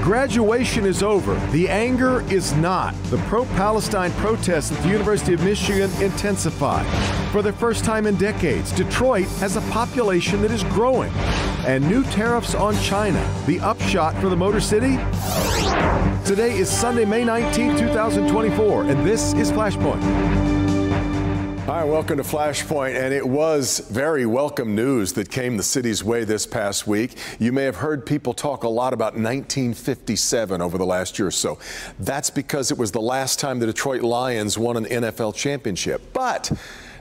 Graduation is over. The anger is not. The pro-Palestine protests at the University of Michigan intensify. For the first time in decades, Detroit has a population that is growing. And new tariffs on China. The upshot for the Motor City? Today is Sunday, May 19, 2024, and this is Flashpoint. Hi, welcome to Flashpoint, and it was very welcome news that came the city's way this past week. You may have heard people talk a lot about 1957 over the last year or so. That's because it was the last time the Detroit Lions won an NFL championship. But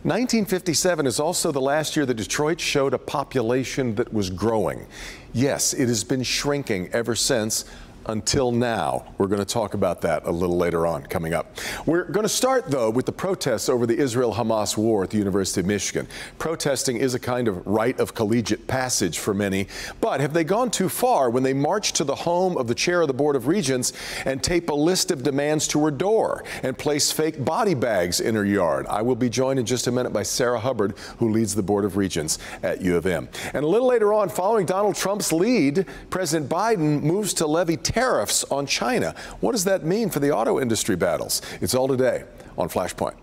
1957 is also the last year that Detroit showed a population that was growing. Yes, it has been shrinking ever since. Until now. We're going to talk about that a little later on coming up. We're going to start, though, with the protests over the Israel-Hamas war at the University of Michigan. Protesting is a kind of rite of collegiate passage for many, but have they gone too far when they march to the home of the chair of the Board of Regents and tape a list of demands to her door and place fake body bags in her yard? I will be joined in just a minute by Sarah Hubbard, who leads the Board of Regents at U of M. And a little later on, following Donald Trump's lead, President Biden moves to levy tariffs on China. What does that mean for the auto industry battles? It's all today on Flashpoint.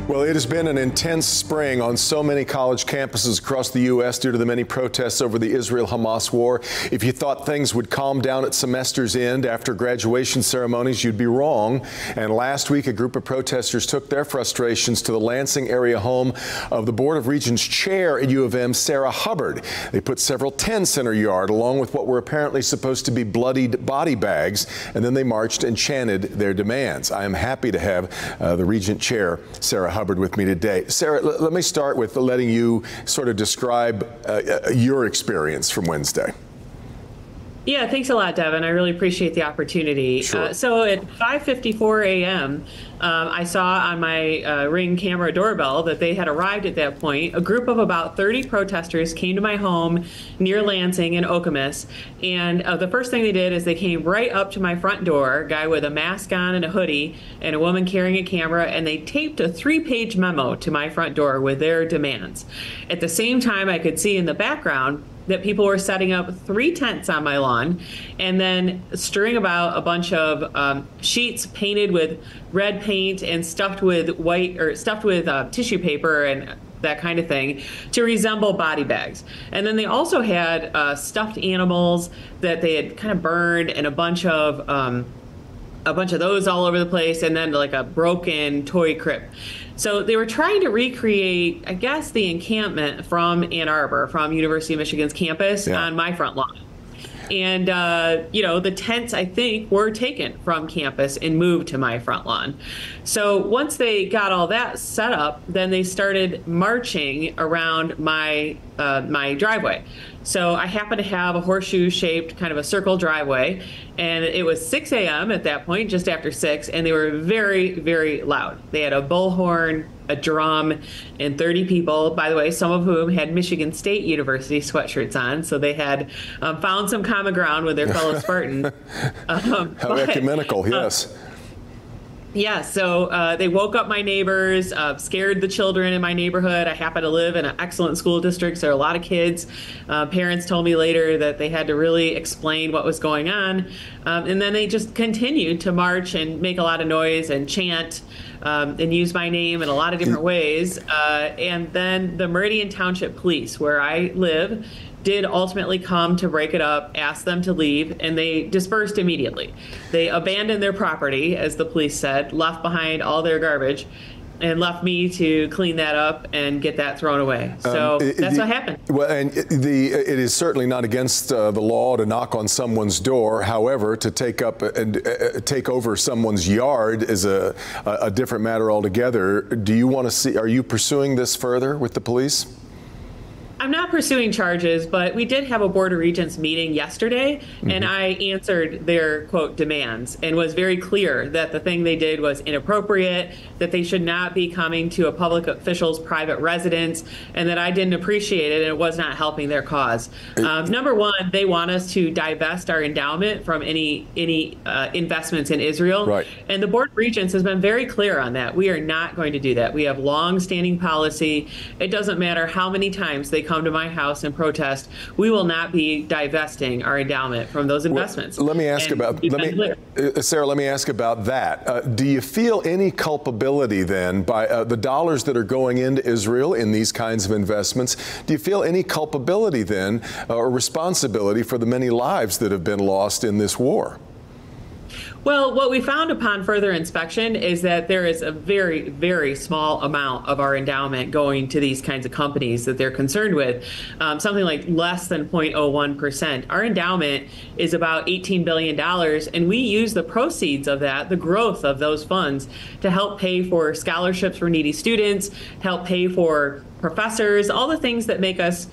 Well, it has been an intense spring on so many college campuses across the U.S. due to the many protests over the Israel-Hamas war. If you thought things would calm down at semester's end after graduation ceremonies, you'd be wrong. And last week, a group of protesters took their frustrations to the Lansing area home of the Board of Regents chair at U of M, Sarah Hubbard. They put several tents in her yard, along with what were apparently supposed to be bloodied body bags, and then they marched and chanted their demands. I am happy to have the Regent chair, Sarah Hubbard, with me today. Sarah, let me start with letting you sort of describe your experience from Wednesday. Yeah, thanks a lot, Devin. I really appreciate the opportunity. Sure. So at 5:54 a.m., I saw on my Ring camera doorbell that they had arrived at that point. A group of about 30 protesters came to my home near Lansing in Okemos, and the first thing they did is they came right up to my front door, a guy with a mask on and a hoodie, and a woman carrying a camera, and they taped a 3-page memo to my front door with their demands. At the same time, I could see in the background that people were setting up 3 tents on my lawn and then string about a bunch of sheets painted with red paint and stuffed with tissue paper and that kind of thing to resemble body bags. And then they also had stuffed animals that they had kind of burned and a bunch of those all over the place, and then like a broken toy crib. So they were trying to recreate, I guess, the encampment from Ann Arbor, from University of Michigan's campus on my front lawn. And, the tents, I think, were taken from campus and moved to my front lawn. So once they got all that set up, then they started marching around my driveway. So I happen to have a horseshoe-shaped kind of a circle driveway, and it was 6 a.m. at that point, just after 6, and they were very, very loud. They had a bullhorn, a drum, and 30 people, by the way, some of whom had Michigan State University sweatshirts on, so they had found some common ground with their fellow Spartan. How ecumenical, yes. Yeah, so they woke up my neighbors, scared the children in my neighborhood. I happen to live in an excellent school district, so there are a lot of kids. Parents told me later that they had to really explain what was going on. And then they just continued to march and make a lot of noise and chant and use my name in a lot of different ways. And then the Meridian Township Police, where I live, did ultimately come to break it up, ask them to leave, and they dispersed immediately. They abandoned their property, as the police said, left behind all their garbage, and left me to clean that up and get that thrown away. So that's what happened. Well, and it is certainly not against the law to knock on someone's door. However, to take up and take over someone's yard is a different matter altogether. Do you want to see? Are you pursuing this further with the police? I'm not pursuing charges, but we did have a Board of Regents meeting yesterday, and I answered their, quote, demands and was very clear that the thing they did was inappropriate, that they should not be coming to a public official's private residence, and that I didn't appreciate it and it was not helping their cause. Number one, they want us to divest our endowment from any investments in Israel. Right. And the Board of Regents has been very clear on that. We are not going to do that. We have long-standing policy. It doesn't matter how many times they come to my house and protest. We will not be divesting our endowment from those investments. Well, let me ask Sarah, let me ask about that. Do you feel any culpability then by the dollars that are going into Israel in these kinds of investments? Do you feel any culpability then or responsibility for the many lives that have been lost in this war? Well, what we found upon further inspection is that there is a very, very small amount of our endowment going to these kinds of companies that they're concerned with, something like less than 0.01%. Our endowment is about $18 billion, and we use the proceeds of that, the growth of those funds, to help pay for scholarships for needy students, help pay for professors, all the things that make us,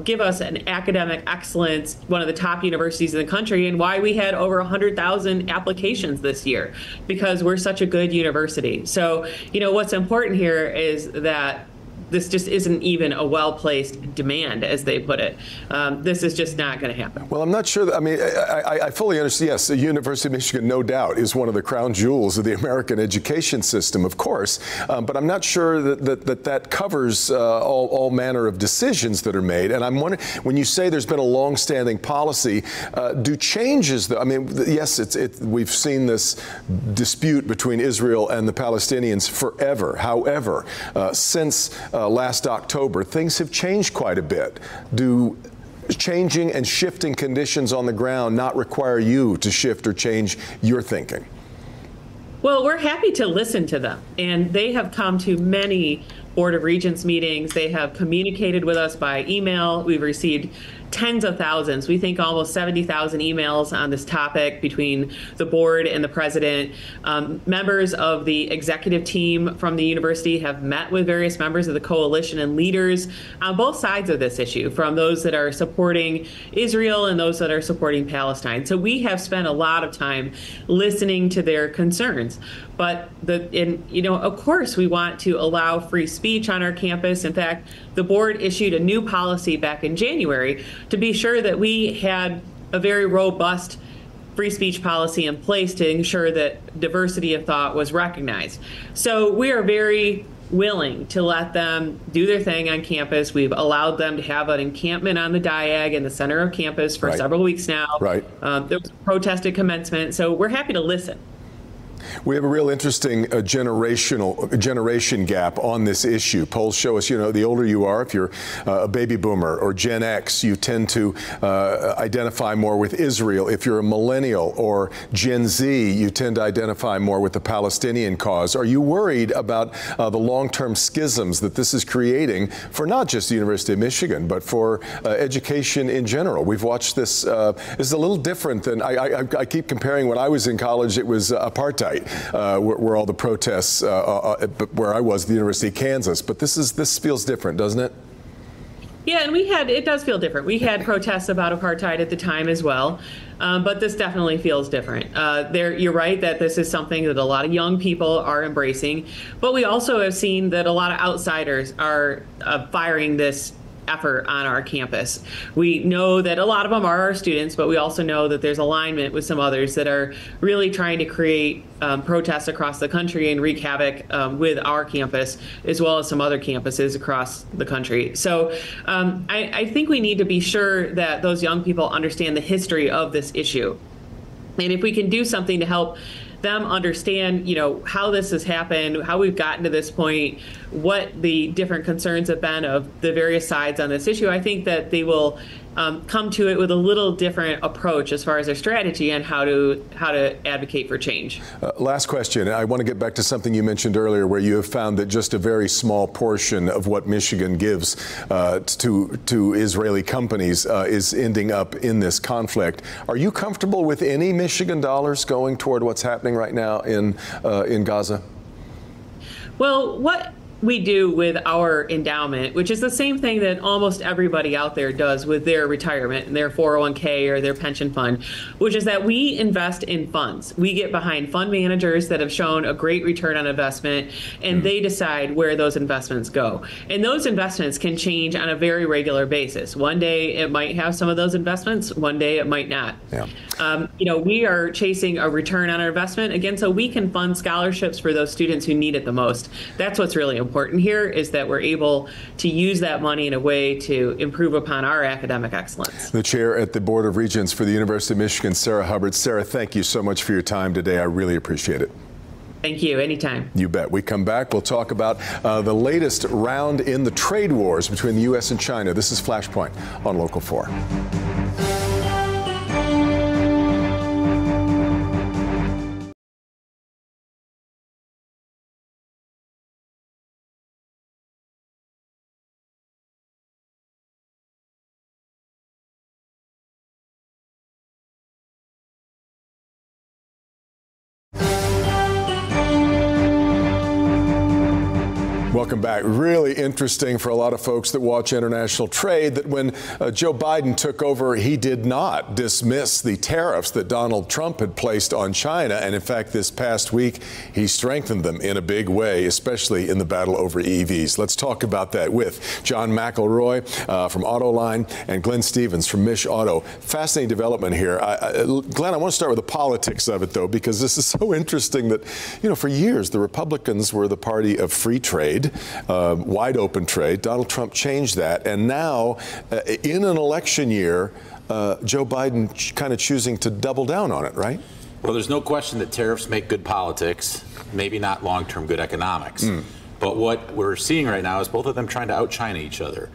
give us an academic excellence, one of the top universities in the country, and why we had over 100,000 applications this year, because we're such a good university. So, what's important here is that this just isn't even a well-placed demand, as they put it. This is just not going to happen. Well, I'm not sure. I fully understand. Yes, the University of Michigan, no doubt, is one of the crown jewels of the American education system, of course. But I'm not sure that covers all manner of decisions that are made. And I'm wondering, when you say there's been a long-standing policy, do changes? Yes, we've seen this dispute between Israel and the Palestinians forever. However, since last October, things have changed quite a bit. Do changing and shifting conditions on the ground not require you to shift or change your thinking? Well, we're happy to listen to them, and they have come to many Board of Regents meetings. They have communicated with us by email. We've received tens of thousands, we think almost 70,000 emails on this topic between the board and the president. Members of the executive team from the university have met with various members of the coalition and leaders on both sides of this issue, from those that are supporting Israel and those that are supporting Palestine. So we have spent a lot of time listening to their concerns. But of course, we want to allow free speech on our campus. In fact, the board issued a new policy back in January to be sure that we had a very robust free speech policy in place to ensure that diversity of thought was recognized. So we are very willing to let them do their thing on campus. We've allowed them to have an encampment on the diag in the center of campus for several weeks now. There was a protest at commencement, so we're happy to listen. We have a real interesting generation gap on this issue. Polls show us, the older you are, if you're a baby boomer or Gen X, you tend to identify more with Israel. If you're a millennial or Gen Z, you tend to identify more with the Palestinian cause. Are you worried about the long-term schisms that this is creating for not just the University of Michigan, but for education in general? We've watched this. This is a little different than, I keep comparing when I was in college, it was apartheid. Where all the protests, where I was, the University of Kansas. But this feels different, doesn't it? Yeah, and it does feel different. We had protests about apartheid at the time as well, but this definitely feels different. You're right that this is something that a lot of young people are embracing, but we also have seen that a lot of outsiders are firing this effort on our campus. We know that a lot of them are our students, but we also know that there's alignment with some others that are really trying to create protests across the country and wreak havoc with our campus, as well as some other campuses across the country. So I think we need to be sure that those young people understand the history of this issue. And if we can do something to help them understand, how this has happened, how we've gotten to this point, what the different concerns have been of the various sides on this issue, I think that they will come to it with a little different approach as far as their strategy and how to advocate for change. Last question. I want to get back to something you mentioned earlier, where you have found that just a very small portion of what Michigan gives to Israeli companies is ending up in this conflict. Are you comfortable with any Michigan dollars going toward what's happening right now in Gaza? Well, what we do with our endowment, which is the same thing that almost everybody out there does with their retirement and their 401k or their pension fund, which is that we invest in funds. We get behind fund managers that have shown a great return on investment, and they decide where those investments go. And those investments can change on a very regular basis. One day it might have some of those investments, one day it might not. Yeah. We are chasing a return on our investment, again, so we can fund scholarships for those students who need it the most. That's what's really important here, is that we're able to use that money in a way to improve upon our academic excellence. The chair at the Board of Regents for the University of Michigan, Sarah Hubbard. Sarah, thank you so much for your time today. I really appreciate it. Thank you. Anytime. You bet. We come back, we'll talk about the latest round in the trade wars between the U.S. and China. This is Flashpoint on Local 4. Welcome back. Really interesting for a lot of folks that watch international trade that when Joe Biden took over, he did not dismiss the tariffs that Donald Trump had placed on China. And in fact, this past week, he strengthened them in a big way, especially in the battle over EVs. Let's talk about that with John McElroy from Autoline and Glenn Stevens from Mish Auto. Fascinating development here. Glenn, I want to start with the politics of it, though, because this is so interesting that, for years, the Republicans were the party of free trade. Wide open trade. Donald Trump changed that. And now, in an election year, Joe Biden kind of choosing to double down on it, right? Well, there's no question that tariffs make good politics, maybe not long-term good economics. But what we're seeing right now is both of them trying to out-China each other.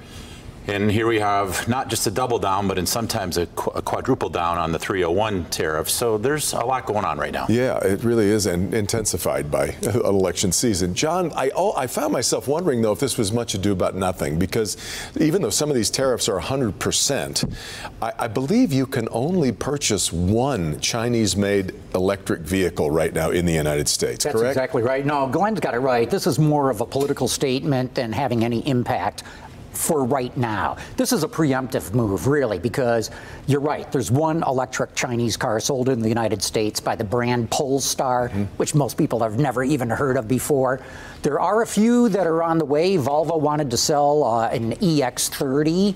And here we have not just a double down, but in sometimes a quadruple down on the 301 tariff. So there's a lot going on right now. Yeah, it really is, and intensified by election season. John, I found myself wondering, though, if this was much ado about nothing, because even though some of these tariffs are 100%, I believe you can only purchase one Chinese-made electric vehicle right now in the United States, correct? That's exactly right. No, Glenn's got it right. This is more of a political statement than having any impact for right now. This is a preemptive move, really, because you're right. There's one electric Chinese car sold in the United States by the brand Polestar, which most people have never even heard of before. There are a few that are on the way. Volvo wanted to sell an EX30,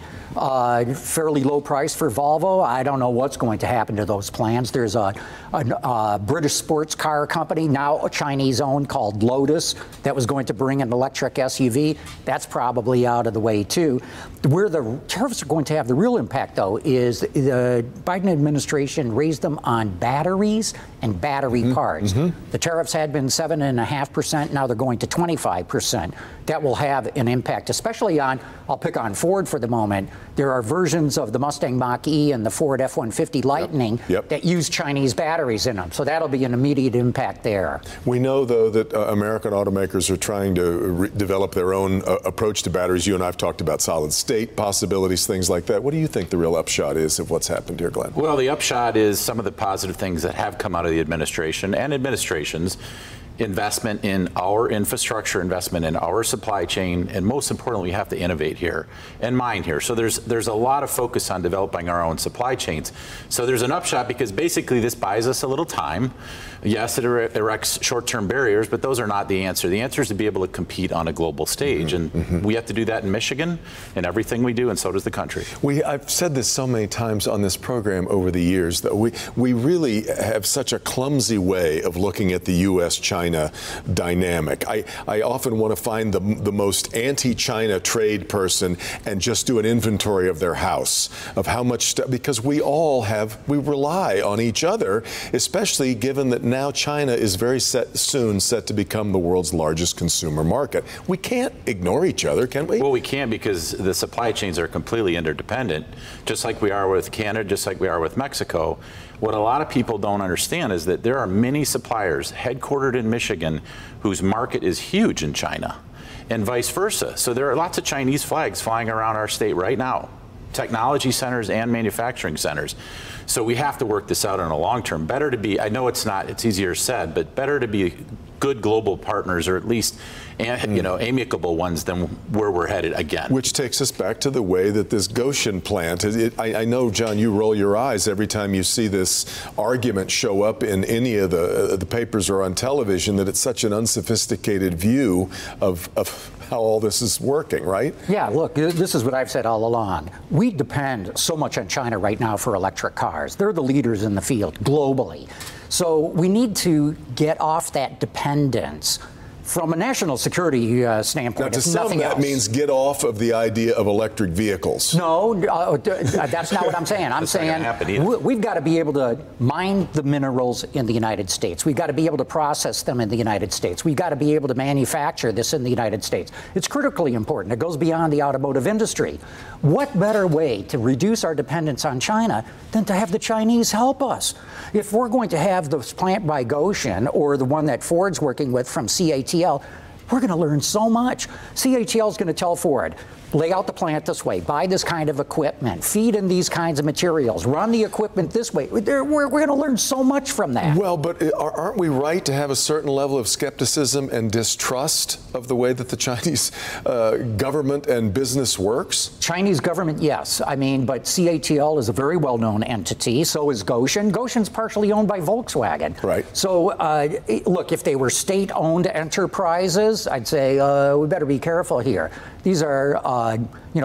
fairly low price for Volvo. I don't know what's going to happen to those plans. There's a British sports car company, now a Chinese-owned, called Lotus, that was going to bring an electric SUV. That's probably out of the way, too. Where the tariffs are going to have the real impact, though, is the Biden administration raised them on batteries and battery parts. The tariffs had been 7.5%. Now they're going to 25%. That will have an impact, especially on, I'll pick on Ford for the moment. There are versions of the Mustang Mach-E and the Ford F-150 Lightning that use Chinese batteries in them. So that'll be an immediate impact there. We know, though, that American automakers are trying to develop their own approach to batteries. You and I have talked about solid state possibilities, things like that. What do you think the real upshot is of what's happened here, Glenn? Well, the upshot is some of the positive things that have come out of the administration and administrations. Investment in our infrastructure, investment in our supply chain, and most importantly, we have to innovate here and mine here. So there's a lot of focus on developing our own supply chains. So there's an upshot because basically this buys us a little time. Yes, it erects short-term barriers, but those are not the answer. The answer is to be able to compete on a global stage, and we have to do that in Michigan in everything we do, and so does the country. I've said this so many times on this program over the years that we really have such a clumsy way of looking at the U.S.-China dynamic. I often want to find the most anti-China trade person and just do an inventory of their house, of how much stuff, because we rely on each other, especially given that now China is very soon set to become the world's largest consumer market. We can't ignore each other, can we? Well, we can, because the supply chains are completely interdependent, just like we are with Canada, just like we are with Mexico. What a lot of people don't understand is that there are many suppliers headquartered in Michigan whose market is huge in China, and vice versa. So there are lots of Chinese flags flying around our state right now, technology centers and manufacturing centers. So we have to work this out on a long term. Better to be, I know it's easier said, but better to be good global partners, or at least and amicable ones than where we're headed again. Which takes us back to the way that this Goshen plant, I know, John, you roll your eyes every time you see this argument show up in any of the papers or on television, that it's such an unsophisticated view of how all this is working, right? Yeah, look, this is what I've said all along. We depend so much on China right now for electric cars. They're the leaders in the field globally. So we need to get off that dependence. From a national security standpoint, now, to some, that means get off of the idea of electric vehicles. No, that's not what I'm saying. I'm saying we've got to be able to mine the minerals in the United States. We've got to be able to process them in the United States. We've got to be able to manufacture this in the United States. It's critically important. It goes beyond the automotive industry. What better way to reduce our dependence on China than to have the Chinese help us? If we're going to have this plant by Goshen or the one that Ford's working with from CATL, we're going to learn so much. CATL is going to tell Ford, lay out the plant this way, buy this kind of equipment, feed in these kinds of materials, run the equipment this way. We're going to learn so much from that. Well, but aren't we right to have a certain level of skepticism and distrust of the way that the Chinese government and business works? Chinese government, yes. I mean, but CATL is a very well-known entity. So is Goshen. Goshen's partially owned by Volkswagen. Right. So, look, if they were state-owned enterprises, I'd say we better be careful here. These are,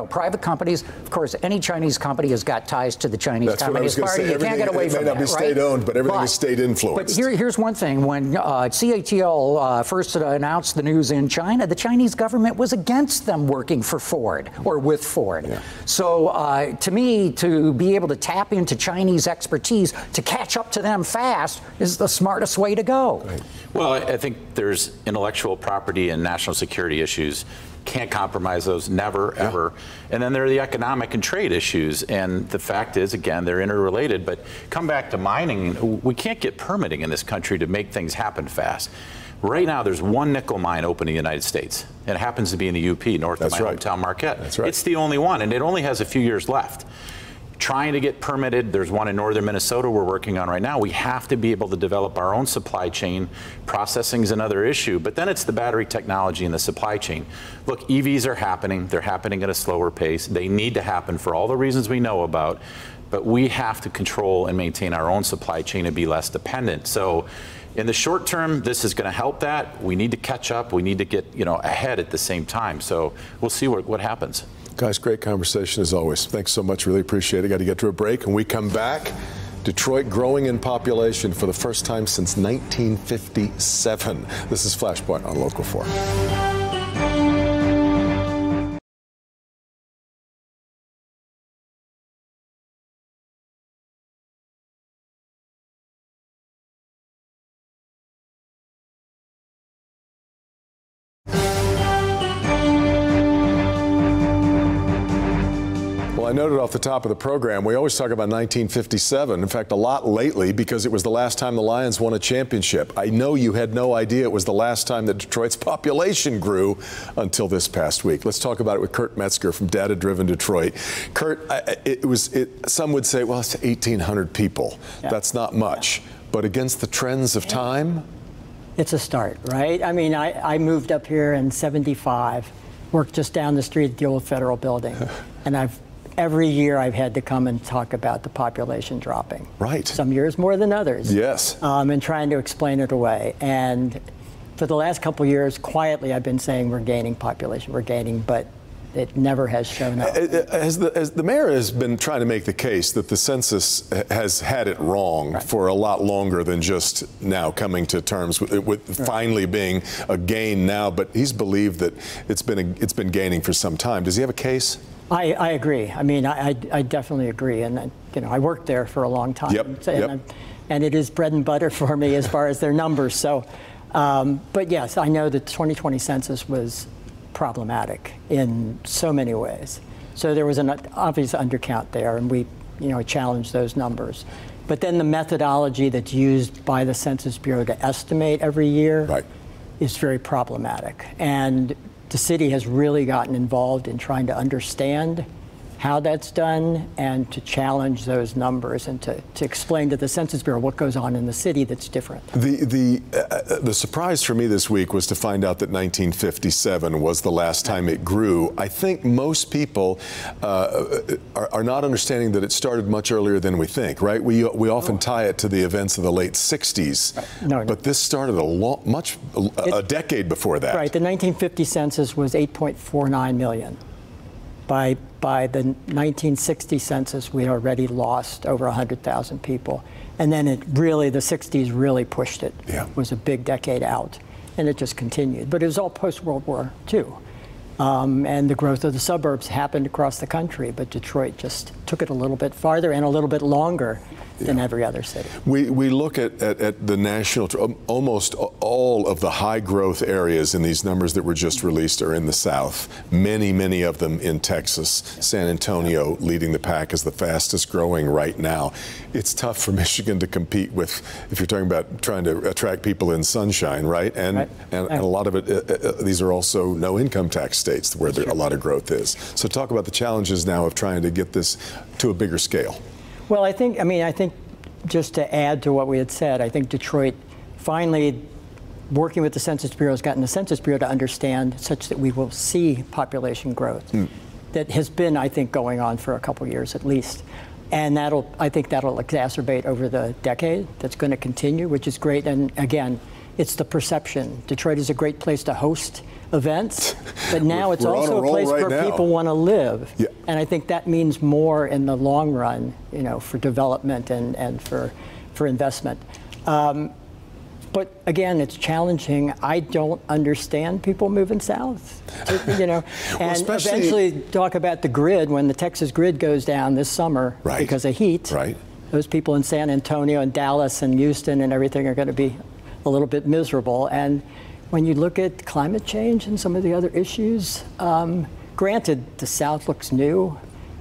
private companies. Of course, any Chinese company has got ties to the Chinese Communist Party. You can't get away from that, right? It may not be state-owned, but everything is state-influenced. But here's one thing. When CATL first announced the news in China, the Chinese government was against them working for Ford or with Ford. Yeah. So to me, to be able to tap into Chinese expertise to catch up to them fast is the smartest way to go. Right. Well, I think there's intellectual property and national security issues. Can't compromise those, never, ever. And then there are the economic and trade issues. And the fact is, again, they're interrelated. But come back to mining, we can't get permitting in this country to make things happen fast. Right now, there's one nickel mine open in the United States. And it happens to be in the UP, north of my hometown Marquette. That's right. It's the only one, and it only has a few years left. Trying to get permitted. There's one in northern Minnesota we're working on right now. We have to be able to develop our own supply chain. Processing is another issue, but then it's the battery technology and the supply chain. Look, EVs are happening. They're happening at a slower pace. They need to happen for all the reasons we know about, but we have to control and maintain our own supply chain and be less dependent. So in the short term, this is going to help that. We need to catch up. We need to get ahead at the same time. So we'll see what happens. Guys, great conversation as always. Thanks so much. Really appreciate it. Got to get to a break. When we come back, Detroit growing in population for the first time since 1957. This is Flashpoint on Local 4. I noted off the top of the program, we always talk about 1957. In fact, a lot lately, because it was the last time the Lions won a championship. I know you had no idea it was the last time that Detroit's population grew until this past week. Let's talk about it with Kurt Metzger from Data Driven Detroit. Kurt, some would say, well, it's 1,800 people. Yeah. That's not much. But against the trends of time? It's a start, right? I mean, I moved up here in '75, worked just down the street at the old Federal Building, and every year I've had to come and talk about the population dropping. Right. Some years more than others. Yes. And trying to explain it away. And for the last couple of years, quietly, I've been saying we're gaining population, we're gaining, but it never has shown up. As the mayor has been trying to make the case that the census has had it wrong for a lot longer than just now coming to terms with finally being a gain now, but he's believed that it's been gaining for some time. Does he have a case? I agree. I mean, I definitely agree, and I worked there for a long time, and it is bread and butter for me as far as their numbers. So, but yes, I know the 2020 census was problematic in so many ways. So there was an obvious undercount there, and we, challenged those numbers. But then the methodology that's used by the Census Bureau to estimate every year is very problematic, and the city has really gotten involved in trying to understand how that's done and to challenge those numbers and to explain to the Census Bureau what goes on in the city that's different. The surprise for me this week was to find out that 1957 was the last time it grew. I think most people are not understanding that it started much earlier than we think, right? We often tie it to the events of the late 60s, no. But this started a decade before that. Right, the 1950 census was 8.49 million. By the 1960 census, we already lost over 100,000 people. And then the 60s really pushed it. Yeah. It was a big decade out, and it just continued. But it was all post-World War II. And the growth of the suburbs happened across the country, but Detroit just took it a little bit farther and a little bit longer than every other city. We look at the national, almost all of the high growth areas in these numbers that were just released are in the South. Many of them in Texas. San Antonio leading the pack as the fastest growing right now. It's tough for Michigan to compete with, if you're talking about trying to attract people in sunshine, right? And a lot of it, these are also no income tax states where a lot of growth is. So talk about the challenges now of trying to get this to a bigger scale. Well, I think just to add to what we had said, I think Detroit finally, working with the Census Bureau, has gotten the Census Bureau to understand such that we will see population growth that has been, I think, going on for a couple years at least. And I think that'll exacerbate over the decade. That's going to continue, which is great. And again, it's the perception. Detroit is a great place to host events, but now it's also a place where people want to live. Yeah. And I think that means more in the long run, for development and for investment. But again, it's challenging. I don't understand people moving south, and eventually talk about the grid. When the Texas grid goes down this summer because of heat, those people in San Antonio and Dallas and Houston and everything are going to be a little bit miserable. And when you look at climate change and some of the other issues, granted, the South looks new,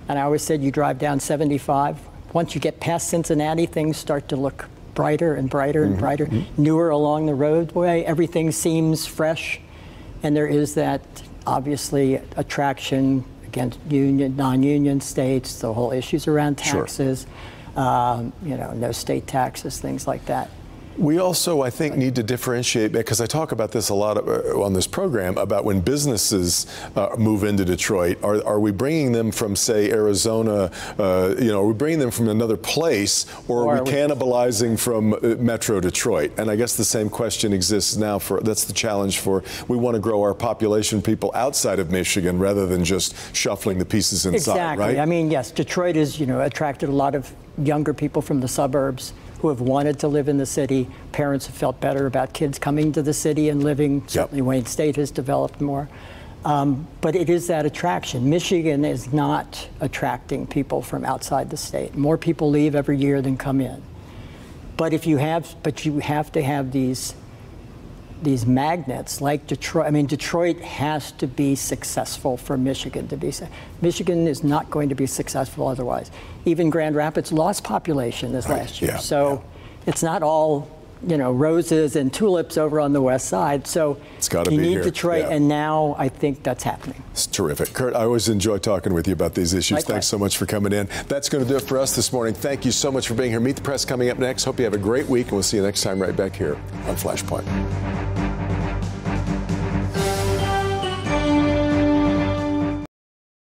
and I always said you drive down 75. Once you get past Cincinnati, things start to look brighter and brighter and brighter, newer along the roadway. Everything seems fresh, and there is that, obviously, attraction against non-union states, the whole issues around taxes, no state taxes, things like that. We also, I think, need to differentiate, because I talk about this a lot on this program, about when businesses move into Detroit. Are we bringing them from, say, Arizona? Are we bringing them from another place, or are we cannibalizing from Metro Detroit? And I guess the same question exists now. That's the challenge we want to grow our population, people outside of Michigan, rather than just shuffling the pieces inside. Exactly. Right? I mean, yes, Detroit has attracted a lot of younger people from the suburbs who have wanted to live in the city. Parents have felt better about kids coming to the city and living. Certainly Wayne State has developed more. But it is that attraction. Michigan is not attracting people from outside the state. More people leave every year than come in. But you have to have these magnets like Detroit. I mean, Detroit has to be successful for Michigan to be. Michigan is not going to be successful otherwise. Even Grand Rapids lost population this last year. So it's not all, roses and tulips over on the west side. So it's gotta you be need here. Detroit, and now I think that's happening. It's terrific. Kurt, I always enjoy talking with you about these issues. Likewise. Thanks so much for coming in. That's going to do it for us this morning. Thank you so much for being here. Meet the Press coming up next. Hope you have a great week, and we'll see you next time right back here on Flashpoint.